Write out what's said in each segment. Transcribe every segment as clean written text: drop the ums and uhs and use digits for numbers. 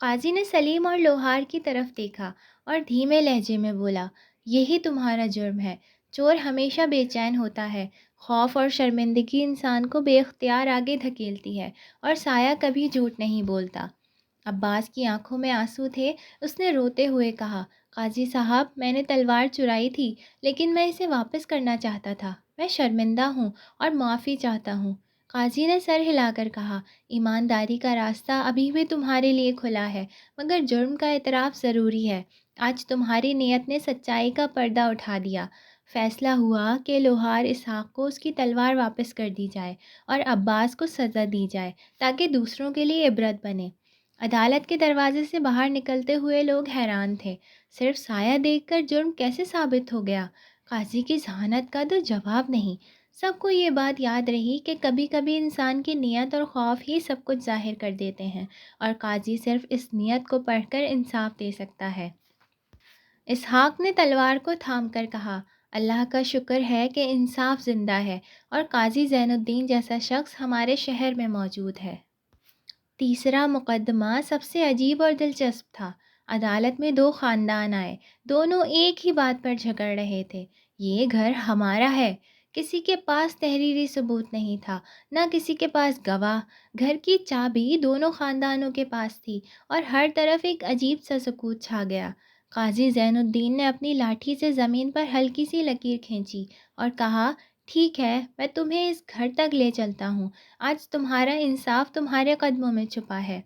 قاضی نے سلیم اور لوہار کی طرف دیکھا اور دھیمے لہجے میں بولا، یہی تمہارا جرم ہے۔ چور ہمیشہ بے چین ہوتا ہے۔ خوف اور شرمندگی انسان کو بے اختیار آگے دھکیلتی ہے، اور سایہ کبھی جھوٹ نہیں بولتا۔ عباس کی آنکھوں میں آنسو تھے۔ اس نے روتے ہوئے کہا، قاضی صاحب، میں نے تلوار چرائی تھی، لیکن میں اسے واپس کرنا چاہتا تھا۔ میں شرمندہ ہوں اور معافی چاہتا ہوں۔ قاضی نے سر ہلا کر کہا، ایمانداری کا راستہ ابھی بھی تمہارے لیے کھلا ہے، مگر جرم کا اعتراف ضروری ہے۔ آج تمہاری نیت نے سچائی کا پردہ اٹھا دیا۔ فیصلہ ہوا کہ لوہار اسحاق کو اس کی تلوار واپس کر دی جائے اور عباس کو سزا دی جائے، تاکہ دوسروں کے لیے عبرت بنے۔ عدالت کے دروازے سے باہر نکلتے ہوئے لوگ حیران تھے۔ صرف سایہ دیکھ کر جرم کیسے ثابت ہو گیا؟ قاضی کی ذہانت کا تو جواب نہیں۔ سب کو یہ بات یاد رہی کہ کبھی کبھی انسان کی نیت اور خوف ہی سب کچھ ظاہر کر دیتے ہیں، اور قاضی صرف اس نیت کو پڑھ کر انصاف دے سکتا ہے۔ اسحاق نے تلوار کو تھام کر کہا، اللہ کا شکر ہے کہ انصاف زندہ ہے، اور قاضی زین الدین جیسا شخص ہمارے شہر میں موجود ہے۔ تیسرا مقدمہ سب سے عجیب اور دلچسپ تھا۔ عدالت میں دو خاندان آئے۔ دونوں ایک ہی بات پر جھگڑ رہے تھے، یہ گھر ہمارا ہے۔ کسی کے پاس تحریری ثبوت نہیں تھا، نہ کسی کے پاس گواہ۔ گھر کی چابی دونوں خاندانوں کے پاس تھی، اور ہر طرف ایک عجیب سا سکوت چھا گیا۔ قاضی زین الدین نے اپنی لاٹھی سے زمین پر ہلکی سی لکیر کھینچی اور کہا، ٹھیک ہے، میں تمہیں اس گھر تک لے چلتا ہوں۔ آج تمہارا انصاف تمہارے قدموں میں چھپا ہے۔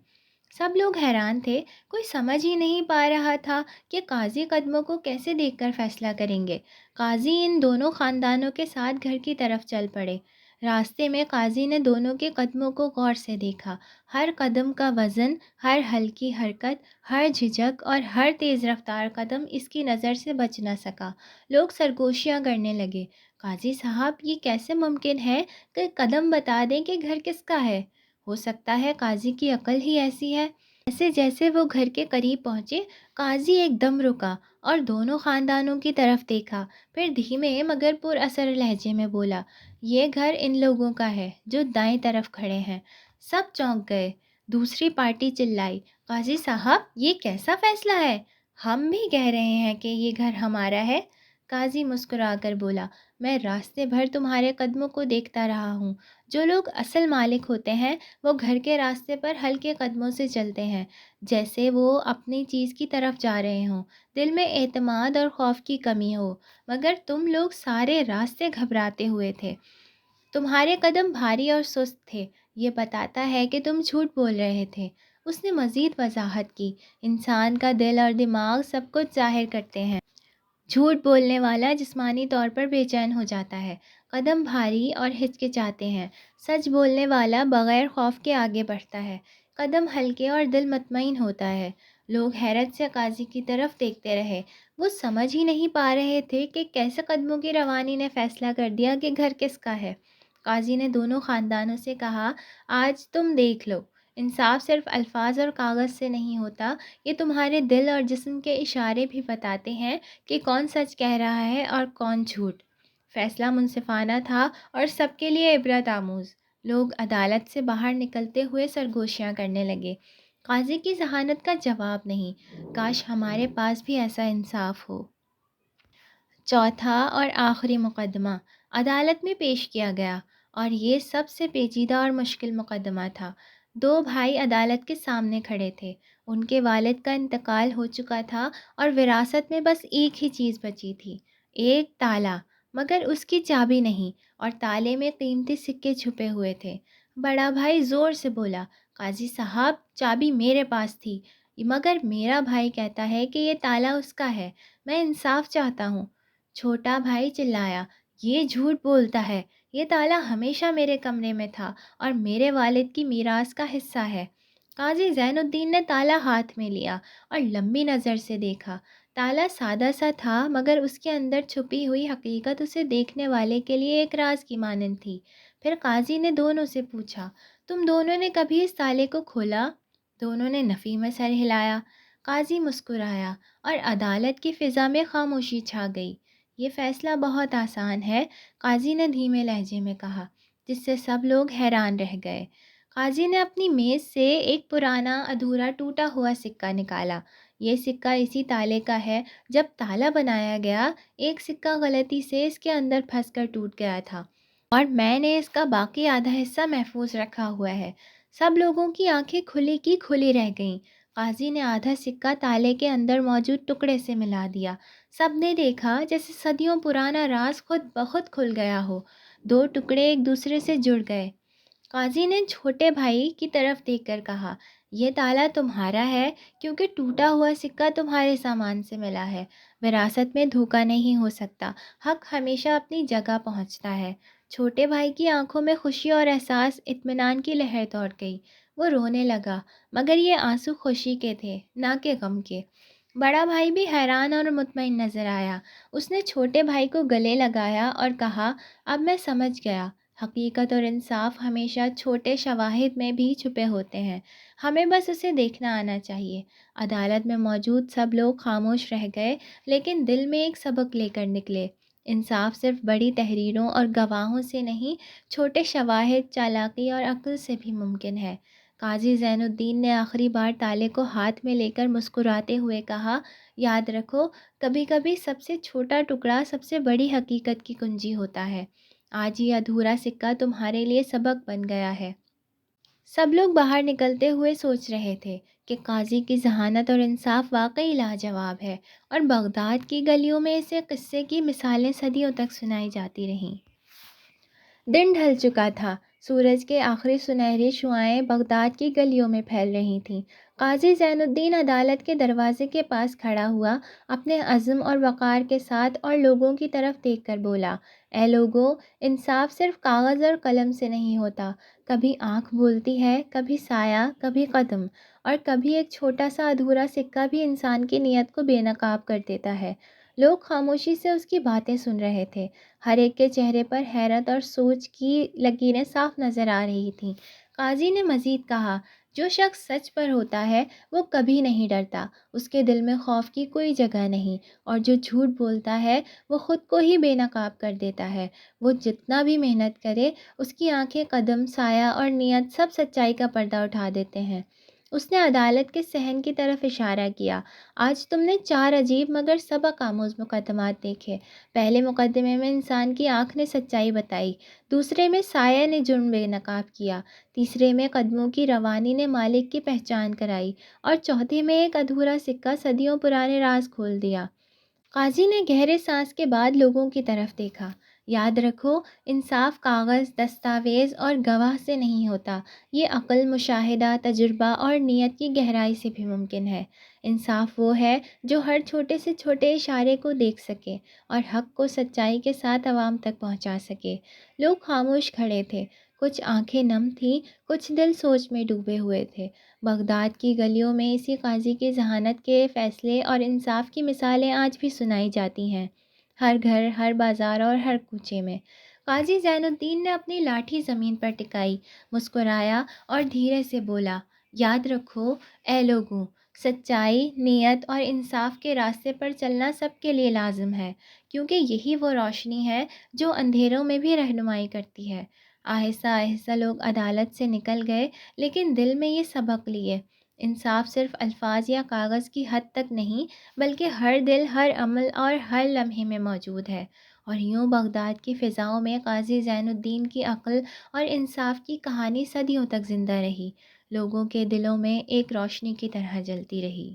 سب لوگ حیران تھے۔ کوئی سمجھ ہی نہیں پا رہا تھا کہ قاضی قدموں کو کیسے دیکھ کر فیصلہ کریں گے۔ قاضی ان دونوں خاندانوں کے ساتھ گھر کی طرف چل پڑے۔ راستے میں قاضی نے دونوں کے قدموں کو غور سے دیکھا۔ ہر قدم کا وزن، ہر ہلکی حرکت، ہر جھجک اور ہر تیز رفتار قدم اس کی نظر سے بچ نہ سکا۔ لوگ سرگوشیاں کرنے لگے، قاضی صاحب، یہ کیسے ممکن ہے کہ قدم بتا دیں کہ گھر کس کا ہے؟ ہو سکتا ہے قاضی کی عقل ہی ایسی ہے۔ جیسے جیسے وہ گھر کے قریب پہنچے، قاضی ایک دم رکا اور دونوں خاندانوں کی طرف دیکھا، پھر دھیمے مگر پر اثر لہجے میں بولا، یہ گھر ان لوگوں کا ہے جو دائیں طرف کھڑے ہیں۔ سب چونک گئے۔ دوسری پارٹی چلائی، قاضی صاحب، یہ کیسا فیصلہ ہے؟ ہم بھی کہہ رہے ہیں کہ یہ گھر ہمارا ہے۔ قاضی مسکرا کر بولا، میں راستے بھر تمہارے قدموں کو دیکھتا رہا ہوں۔ جو لوگ اصل مالک ہوتے ہیں وہ گھر کے راستے پر ہلکے قدموں سے چلتے ہیں، جیسے وہ اپنی چیز کی طرف جا رہے ہوں، دل میں اعتماد اور خوف کی کمی ہو۔ مگر تم لوگ سارے راستے گھبراتے ہوئے تھے۔ تمہارے قدم بھاری اور سست تھے، یہ بتاتا ہے کہ تم جھوٹ بول رہے تھے۔ اس نے مزید وضاحت کی، انسان کا دل اور دماغ سب کچھ ظاہر کرتے ہیں۔ جھوٹ بولنے والا جسمانی طور پر بے چین ہو جاتا ہے، قدم بھاری اور ہچکچاتے ہیں۔ سچ بولنے والا بغیر خوف کے آگے بڑھتا ہے، قدم ہلکے اور دل مطمئن ہوتا ہے۔ لوگ حیرت سے قاضی کی طرف دیکھتے رہے۔ وہ سمجھ ہی نہیں پا رہے تھے کہ کیسے قدموں کی روانی نے فیصلہ کر دیا کہ گھر کس کا ہے۔ قاضی نے دونوں خاندانوں سے کہا، آج تم دیکھ لو، انصاف صرف الفاظ اور کاغذ سے نہیں ہوتا، یہ تمہارے دل اور جسم کے اشارے بھی بتاتے ہیں کہ کون سچ کہہ رہا ہے اور کون جھوٹ۔ فیصلہ منصفانہ تھا اور سب کے لیے عبرت آموز۔ لوگ عدالت سے باہر نکلتے ہوئے سرگوشیاں کرنے لگے، قاضی کی ذہانت کا جواب نہیں، کاش ہمارے پاس بھی ایسا انصاف ہو۔ چوتھا اور آخری مقدمہ عدالت میں پیش کیا گیا، اور یہ سب سے پیچیدہ اور مشکل مقدمہ تھا۔ دو بھائی عدالت کے سامنے کھڑے تھے۔ ان کے والد کا انتقال ہو چکا تھا اور وراثت میں بس ایک ہی چیز بچی تھی، ایک تالا، مگر اس کی چابی نہیں، اور تالے میں قیمتی سکے چھپے ہوئے تھے۔ بڑا بھائی زور سے بولا، قاضی صاحب، چابی میرے پاس تھی، مگر میرا بھائی کہتا ہے کہ یہ تالا اس کا ہے، میں انصاف چاہتا ہوں۔ چھوٹا بھائی چلایا، یہ جھوٹ بولتا ہے، یہ تالا ہمیشہ میرے کمرے میں تھا اور میرے والد کی میراث کا حصہ ہے۔ قاضی زین الدین نے تالا ہاتھ میں لیا اور لمبی نظر سے دیکھا۔ تالا سادہ سا تھا، مگر اس کے اندر چھپی ہوئی حقیقت اسے دیکھنے والے کے لیے ایک راز کی مانند تھی۔ پھر قاضی نے دونوں سے پوچھا، تم دونوں نے کبھی اس تالے کو کھولا؟ دونوں نے نفی میں سر ہلایا۔ قاضی مسکرایا اور عدالت کی فضا میں خاموشی چھا گئی۔ یہ فیصلہ بہت آسان ہے، قاضی نے دھیمے لہجے میں کہا، جس سے سب لوگ حیران رہ گئے۔ قاضی نے اپنی میز سے ایک پرانا ادھورا ٹوٹا ہوا سکہ نکالا۔ یہ سکہ اسی تالے کا ہے۔ جب تالا بنایا گیا، ایک سکہ غلطی سے اس کے اندر پھنس کر ٹوٹ گیا تھا اور میں نے اس کا باقی آدھا حصہ محفوظ رکھا ہوا ہے۔ سب لوگوں کی آنکھیں کھلی کی کھلی رہ گئیں۔ قاضی نے آدھا سکہ تالے کے اندر موجود ٹکڑے سے ملا دیا۔ سب نے دیکھا جیسے صدیوں پرانا راز خود بخود کھل گیا ہو۔ دو ٹکڑے ایک دوسرے سے جڑ گئے۔ قاضی نے چھوٹے بھائی کی طرف دیکھ کر کہا، یہ تالا تمہارا ہے کیونکہ ٹوٹا ہوا سکہ تمہارے سامان سے ملا ہے۔ وراثت میں دھوکہ نہیں ہو سکتا، حق ہمیشہ اپنی جگہ پہنچتا ہے۔ چھوٹے بھائی کی آنکھوں میں خوشی اور احساس اطمینان کی لہر دوڑ گئی۔ وہ رونے لگا، مگر یہ آنسو خوشی کے تھے، نہ کہ غم کے۔ بڑا بھائی بھی حیران اور مطمئن نظر آیا۔ اس نے چھوٹے بھائی کو گلے لگایا اور کہا، اب میں سمجھ گیا، حقیقت اور انصاف ہمیشہ چھوٹے شواہد میں بھی چھپے ہوتے ہیں، ہمیں بس اسے دیکھنا آنا چاہیے۔ عدالت میں موجود سب لوگ خاموش رہ گئے، لیکن دل میں ایک سبق لے کر نکلے۔ انصاف صرف بڑی تحریروں اور گواہوں سے نہیں، چھوٹے شواہد، چالاکی اور عقل سے بھی ممکن ہے۔ قاضی زین الدین نے آخری بار تالے کو ہاتھ میں لے کر مسکراتے ہوئے کہا، یاد رکھو، کبھی کبھی سب سے چھوٹا ٹکڑا سب سے بڑی حقیقت کی کنجی ہوتا ہے۔ آج یہ ادھورا سکہ تمہارے لیے سبق بن گیا ہے۔ سب لوگ باہر نکلتے ہوئے سوچ رہے تھے کہ قاضی کی ذہانت اور انصاف واقعی لاجواب ہے، اور بغداد کی گلیوں میں اسے قصے کی مثالیں صدیوں تک سنائی جاتی رہیں۔ دن ڈھل چکا تھا۔ سورج کے آخری سنہری شعاعیں بغداد کی گلیوں میں پھیل رہی تھیں۔ قاضی زین الدین عدالت کے دروازے کے پاس کھڑا ہوا، اپنے عزم اور وقار کے ساتھ، اور لوگوں کی طرف دیکھ کر بولا، اے لوگو، انصاف صرف کاغذ اور قلم سے نہیں ہوتا۔ کبھی آنکھ بولتی ہے، کبھی سایہ، کبھی قدم، اور کبھی ایک چھوٹا سا ادھورا سکہ بھی انسان کی نیت کو بے نقاب کر دیتا ہے۔ لوگ خاموشی سے اس کی باتیں سن رہے تھے۔ ہر ایک کے چہرے پر حیرت اور سوچ کی لکیریں صاف نظر آ رہی تھیں۔ قاضی نے مزید کہا، جو شخص سچ پر ہوتا ہے وہ کبھی نہیں ڈرتا، اس کے دل میں خوف کی کوئی جگہ نہیں، اور جو جھوٹ بولتا ہے وہ خود کو ہی بے نقاب کر دیتا ہے۔ وہ جتنا بھی محنت کرے، اس کی آنکھیں، قدم، سایہ اور نیت سب سچائی کا پردہ اٹھا دیتے ہیں۔ اس نے عدالت کے صحن کی طرف اشارہ کیا۔ آج تم نے چار عجیب مگر سبق آموز مقدمات دیکھے۔ پہلے مقدمے میں انسان کی آنکھ نے سچائی بتائی، دوسرے میں سایہ نے جرم بے نقاب کیا، تیسرے میں قدموں کی روانی نے مالک کی پہچان کرائی، اور چوتھے میں ایک ادھورا سکہ صدیوں پرانے راز کھول دیا۔ قاضی نے گہرے سانس کے بعد لوگوں کی طرف دیکھا۔ یاد رکھو، انصاف کاغذ، دستاویز اور گواہ سے نہیں ہوتا، یہ عقل، مشاہدہ، تجربہ اور نیت کی گہرائی سے بھی ممکن ہے۔ انصاف وہ ہے جو ہر چھوٹے سے چھوٹے اشارے کو دیکھ سکے اور حق کو سچائی کے ساتھ عوام تک پہنچا سکے۔ لوگ خاموش کھڑے تھے، کچھ آنکھیں نم تھیں، کچھ دل سوچ میں ڈوبے ہوئے تھے۔ بغداد کی گلیوں میں اسی قاضی کی ذہانت کے فیصلے اور انصاف کی مثالیں آج بھی سنائی جاتی ہیں، ہر گھر، ہر بازار اور ہر کوچے میں۔ قاضی زین الدین نے اپنی لاٹھی زمین پر ٹکائی، مسکرایا اور دھیرے سے بولا، یاد رکھو، اے لوگوں، سچائی، نیت اور انصاف کے راستے پر چلنا سب کے لیے لازم ہے، کیونکہ یہی وہ روشنی ہے جو اندھیروں میں بھی رہنمائی کرتی ہے۔ آہستہ آہستہ لوگ عدالت سے نکل گئے، لیکن دل میں یہ سبق لیے، انصاف صرف الفاظ یا کاغذ کی حد تک نہیں، بلکہ ہر دل، ہر عمل اور ہر لمحے میں موجود ہے۔ اور یوں بغداد کی فضاؤں میں قاضی زین الدین کی عقل اور انصاف کی کہانی صدیوں تک زندہ رہی، لوگوں کے دلوں میں ایک روشنی کی طرح جلتی رہی۔